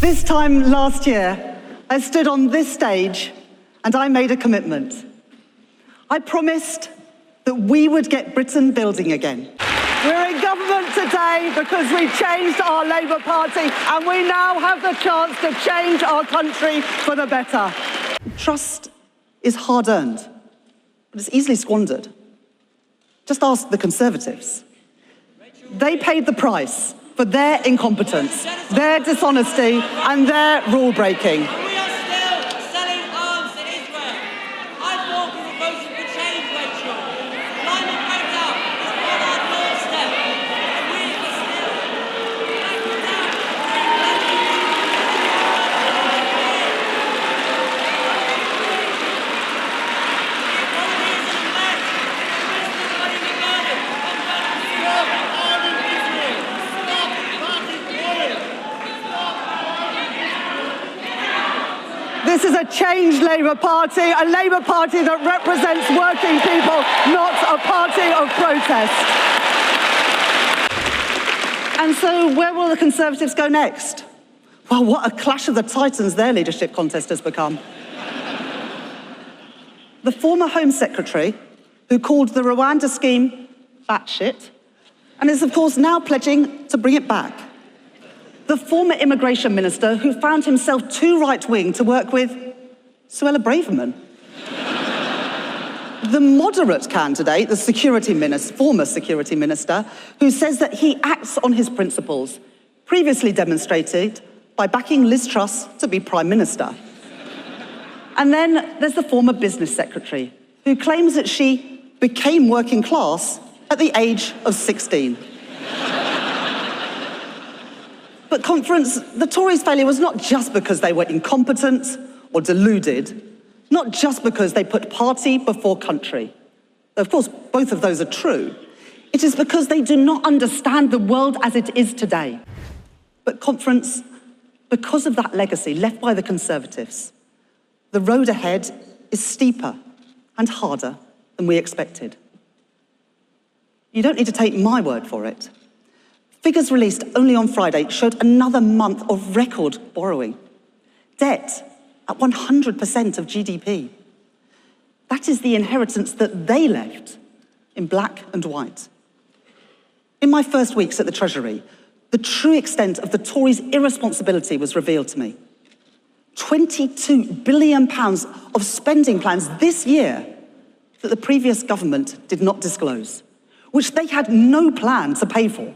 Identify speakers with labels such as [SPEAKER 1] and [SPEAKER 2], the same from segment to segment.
[SPEAKER 1] This time last year, I stood on this stage and I made a commitment. I promised that we would get Britain building again. We're in government today because we changed our Labour Party and we now have the chance to change our country for the better. Trust is hard-earned, but it's easily squandered. Just ask the Conservatives. They paid the price for their incompetence, their dishonesty and their rule-breaking. This is a changed Labour Party, a Labour Party that represents working people, not a party of protest. And so where will the Conservatives go next? Well, what a clash of the titans their leadership contest has become. The former Home Secretary, who called the Rwanda scheme batshit, and is of course now pledging to bring it back. The former immigration minister who found himself too right-wing to work with Suella Braverman. The moderate candidate, the former security minister, who says that he acts on his principles, previously demonstrated by backing Liz Truss to be Prime Minister. And then there's the former business secretary, who claims that she became working class at the age of 16. But conference, the Tories' failure was not just because they were incompetent or deluded, not just because they put party before country. Of course, both of those are true. It is because they do not understand the world as it is today. But conference, because of that legacy left by the Conservatives, the road ahead is steeper and harder than we expected. You don't need to take my word for it. Figures released only on Friday showed another month of record borrowing. Debt at 100% of GDP. That is the inheritance that they left in black and white. In my first weeks at the Treasury, the true extent of the Tories' irresponsibility was revealed to me. £22 billion of spending plans this year that the previous government did not disclose, which they had no plan to pay for,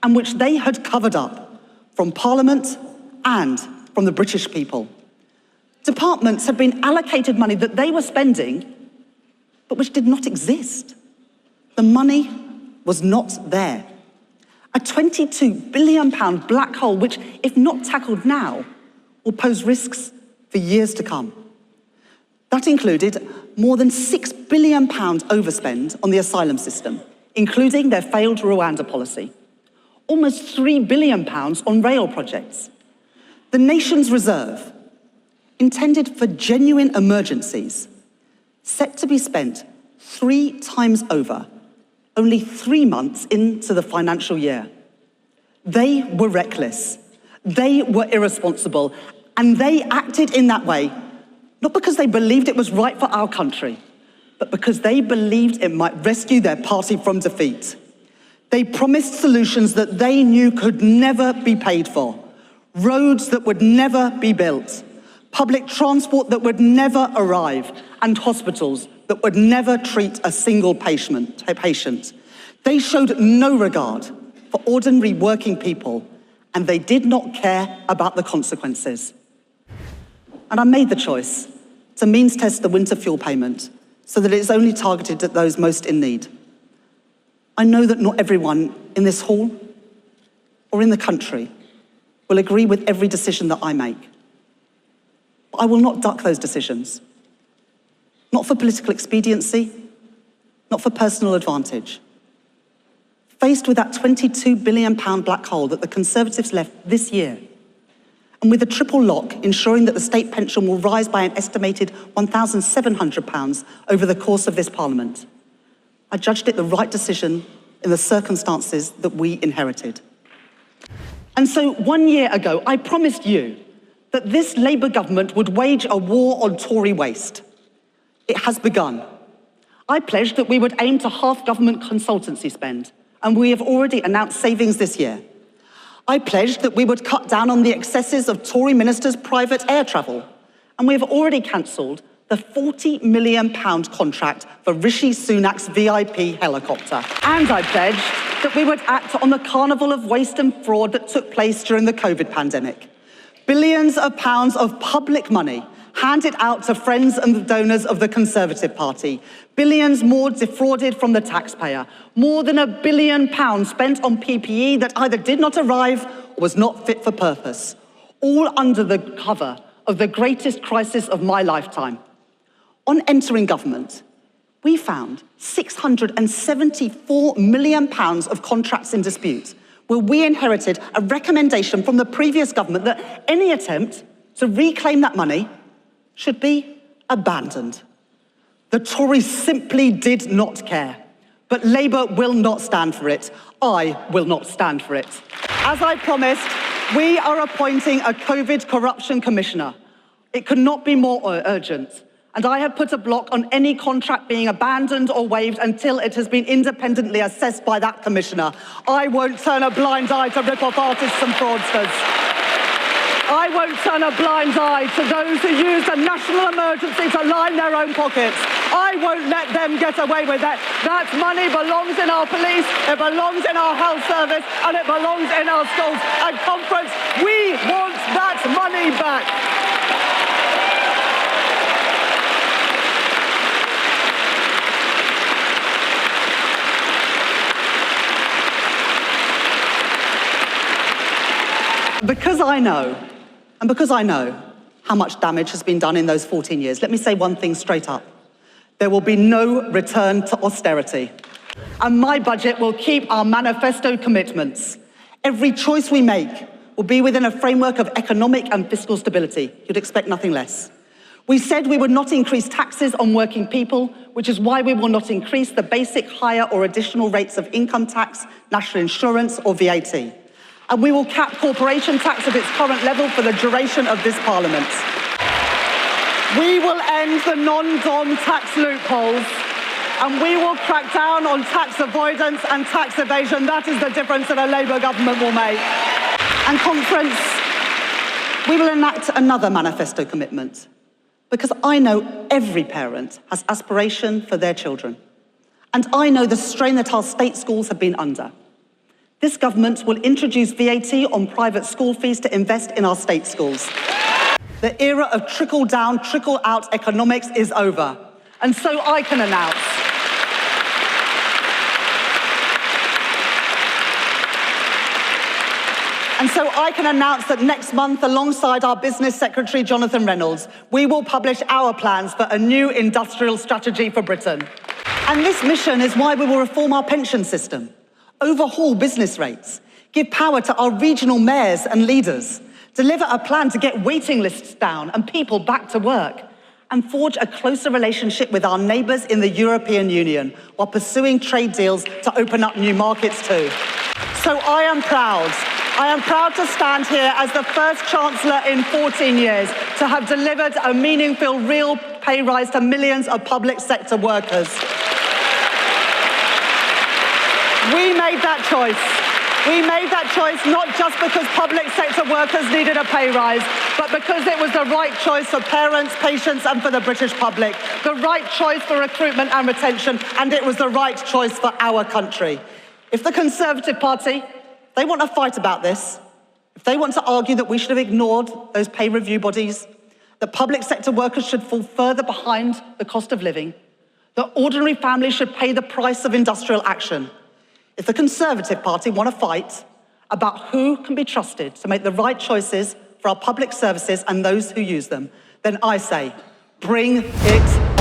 [SPEAKER 1] and which they had covered up from Parliament and from the British people. Departments had been allocated money that they were spending, but which did not exist. The money was not there. A £22 billion black hole, which, if not tackled now, will pose risks for years to come. That included more than £6 billion overspend on the asylum system, including their failed Rwanda policy. Almost £3 billion on rail projects. The nation's reserve, intended for genuine emergencies, set to be spent 3 times over, only 3 months into the financial year. They were reckless, they were irresponsible, and they acted in that way, not because they believed it was right for our country, but because they believed it might rescue their party from defeat. They promised solutions that they knew could never be paid for, roads that would never be built, public transport that would never arrive, and hospitals that would never treat a single patient. They showed no regard for ordinary working people, and they did not care about the consequences. And I made the choice to means test the winter fuel payment so that it is only targeted at those most in need. I know that not everyone in this hall or in the country will agree with every decision that I make. But I will not duck those decisions. Not for political expediency, not for personal advantage. Faced with that £22 billion black hole that the Conservatives left this year, and with a triple lock ensuring that the state pension will rise by an estimated £1,700 over the course of this Parliament, I judged it the right decision in the circumstances that we inherited. And so 1 year ago, I promised you that this Labour government would wage a war on Tory waste. It has begun. I pledged that we would aim to halve government consultancy spend, and we have already announced savings this year. I pledged that we would cut down on the excesses of Tory ministers' private air travel, and we have already cancelled the £40 million contract for Rishi Sunak's VIP helicopter. And I pledged that we would act on the carnival of waste and fraud that took place during the COVID pandemic. Billions of pounds of public money handed out to friends and donors of the Conservative Party. Billions more defrauded from the taxpayer. More than £1 billion spent on PPE that either did not arrive or was not fit for purpose. All under the cover of the greatest crisis of my lifetime. On entering government, we found £674 million of contracts in dispute, where we inherited a recommendation from the previous government that any attempt to reclaim that money should be abandoned. The Tories simply did not care, but Labour will not stand for it. I will not stand for it. As I promised, we are appointing a COVID corruption commissioner. It could not be more urgent. And I have put a block on any contract being abandoned or waived until it has been independently assessed by that commissioner. I won't turn a blind eye to rip-off artists and fraudsters. I won't turn a blind eye to those who use a national emergency to line their own pockets. I won't let them get away with that. That money belongs in our police, it belongs in our health service, and it belongs in our schools. And conference, we want that money back. Because I know how much damage has been done in those 14 years, let me say one thing straight up. There will be no return to austerity. And my budget will keep our manifesto commitments. Every choice we make will be within a framework of economic and fiscal stability. You'd expect nothing less. We said we would not increase taxes on working people, which is why we will not increase the basic, higher or additional rates of income tax, national insurance or VAT. And we will cap corporation tax at its current level for the duration of this Parliament. We will end the non-dom tax loopholes, and we will crack down on tax avoidance and tax evasion. That is the difference that a Labour government will make. And conference, we will enact another manifesto commitment, because I know every parent has aspiration for their children. And I know the strain that our state schools have been under. This government will introduce VAT on private school fees to invest in our state schools. The era of trickle-down, trickle-out economics is over. And so I can announce that next month, alongside our Business Secretary, Jonathan Reynolds, we will publish our plans for a new industrial strategy for Britain. And this mission is why we will reform our pension system, overhaul business rates, give power to our regional mayors and leaders, deliver a plan to get waiting lists down and people back to work, and forge a closer relationship with our neighbours in the European Union while pursuing trade deals to open up new markets too. So I am proud to stand here as the first Chancellor in 14 years to have delivered a meaningful, real pay rise to millions of public sector workers. We made that choice. We made that choice not just because public sector workers needed a pay rise, but because it was the right choice for parents, patients, and for the British public. The right choice for recruitment and retention, and it was the right choice for our country. If the Conservative Party, they want to fight about this, if they want to argue that we should have ignored those pay review bodies, that public sector workers should fall further behind the cost of living, that ordinary families should pay the price of industrial action, if the Conservative Party want to fight about who can be trusted to make the right choices for our public services and those who use them, then I say, bring it